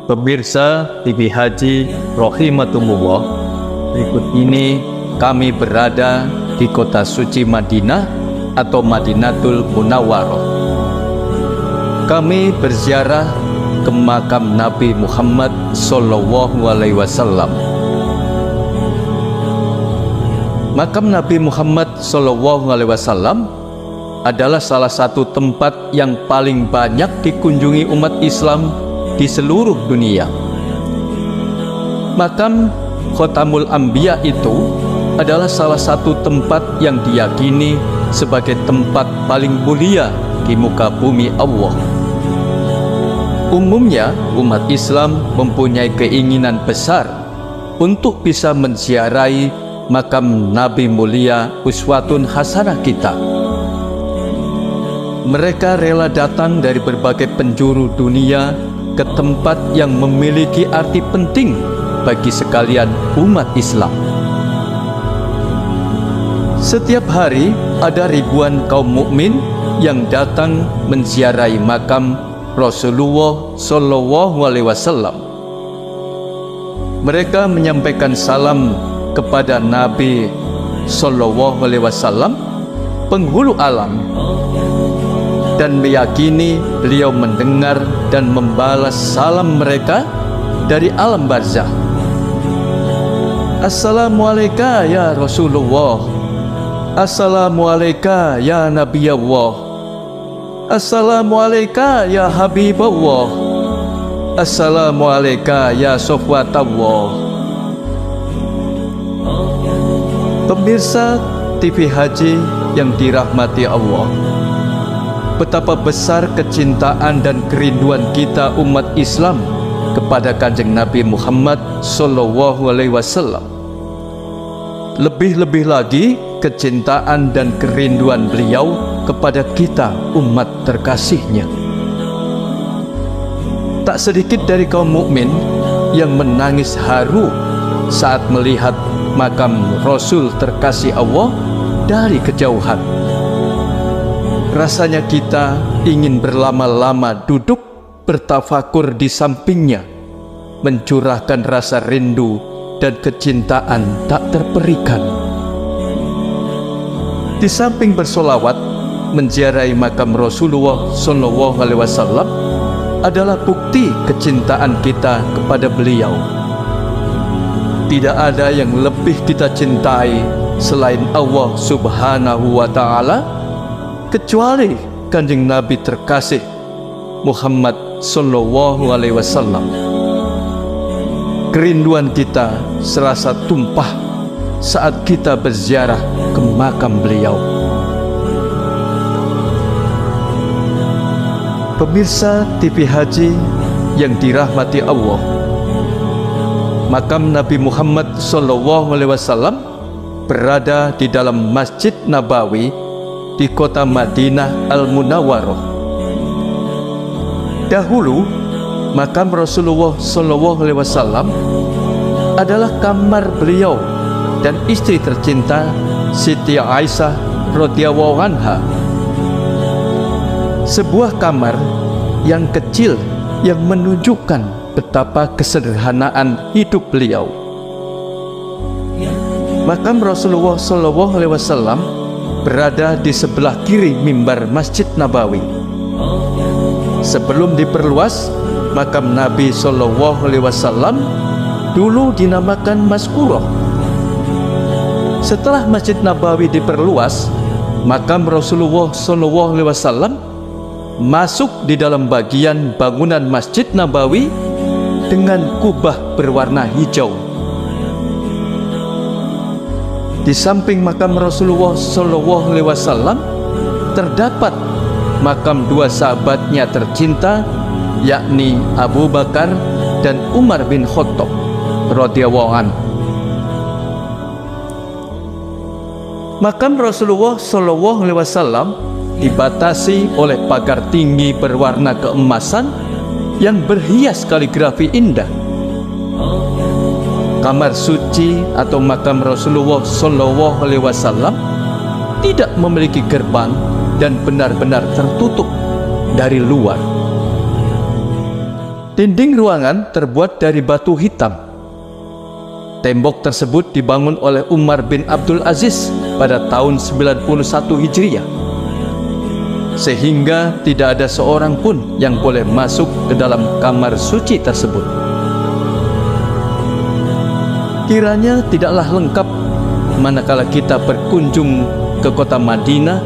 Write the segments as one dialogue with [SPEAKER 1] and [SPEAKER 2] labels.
[SPEAKER 1] Pemirsa TV Haji Rahimakumullah, berikut ini kami berada di kota suci Madinah atau Madinatul Munawwarah. Kami berziarah ke makam Nabi Muhammad SAW. Makam Nabi Muhammad SAW adalah salah satu tempat yang paling banyak dikunjungi umat Islam di seluruh dunia. Makam Khotamul Anbiya itu adalah salah satu tempat yang diyakini sebagai tempat paling mulia di muka bumi Allah. Umumnya umat Islam mempunyai keinginan besar untuk bisa menziarahi makam Nabi mulia uswatun hasanah kita. Mereka rela datang dari berbagai penjuru dunia ke tempat yang memiliki arti penting bagi sekalian umat Islam. Setiap hari ada ribuan kaum mukmin yang datang menziarahi makam Rasulullah SAW. Mereka menyampaikan salam kepada Nabi SAW, penghulu alam, dan meyakini beliau mendengar dan membalas salam mereka dari alam barzah. Assalamualaikum ya Rasulullah, Assalamualaikum ya Nabi Allah, Assalamualaikum ya Habibullah, Assalamualaikum ya Sofwatullah. Pemirsa TV Haji yang dirahmati Allah, betapa besar kecintaan dan kerinduan kita umat Islam kepada Kanjeng Nabi Muhammad SAW. Lebih-lebih lagi kecintaan dan kerinduan beliau kepada kita umat terkasihnya. Tak sedikit dari kaum mukmin yang menangis haru saat melihat makam Rasul terkasih Allah dari kejauhan. Rasanya kita ingin berlama-lama duduk bertafakur di sampingnya, mencurahkan rasa rindu dan kecintaan tak terperikan. Di samping bersolawat, menziarahi makam Rasulullah SAW adalah bukti kecintaan kita kepada beliau. Tidak ada yang lebih kita cintai selain Allah Subhanahu wa Ta'ala, kecuali Kanjeng Nabi terkasih Muhammad SAW. Kerinduan kita serasa tumpah saat kita berziarah ke makam beliau. Pemirsa TV Haji yang dirahmati Allah, makam Nabi Muhammad SAW berada di dalam Masjid Nabawi di kota Madinah Al-Munawwarah. Dahulu, makam Rasulullah SAW adalah kamar beliau dan istri tercinta Siti Aisyah radhiyallahu anha. Sebuah kamar yang kecil yang menunjukkan betapa kesederhanaan hidup beliau. Makam Rasulullah SAW berada di sebelah kiri mimbar Masjid Nabawi. Sebelum diperluas, makam Nabi SAW dulu dinamakan Maskurah. Setelah Masjid Nabawi diperluas, makam Rasulullah SAW masuk di dalam bagian bangunan Masjid Nabawi dengan kubah berwarna hijau. Di samping makam Rasulullah SAW terdapat makam dua sahabatnya tercinta, yakni Abu Bakar dan Umar bin Khattab radhiyallahu anhu. Makam Rasulullah SAW dibatasi oleh pagar tinggi berwarna keemasan yang berhias kaligrafi indah. Kamar suci atau makam Rasulullah SAW tidak memiliki gerbang dan benar-benar tertutup dari luar. Dinding ruangan terbuat dari batu hitam. Tembok tersebut dibangun oleh Umar bin Abdul Aziz pada tahun 91 Hijriah, sehingga tidak ada seorang pun yang boleh masuk ke dalam kamar suci tersebut. Kiranya tidaklah lengkap manakala kita berkunjung ke kota Madinah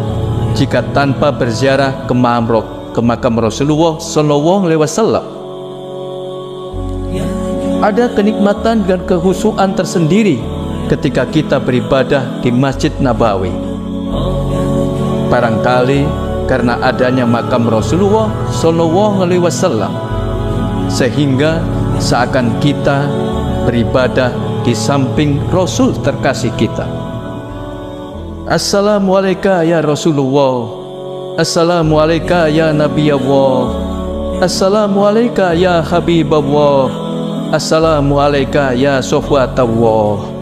[SPEAKER 1] jika tanpa berziarah ke makam Rasulullah SAW. Ada kenikmatan dan kehusuan tersendiri ketika kita beribadah di Masjid Nabawi. Barangkali karena adanya makam Rasulullah SAW, sehingga seakan kita beribadah di samping Rasul terkasih kita. Assalamualaikum ya Rasulullah, Assalamualaikum ya Nabi Allah, Assalamualaikum ya Habib Allah, Assalamualaikum ya Sofwat Allah.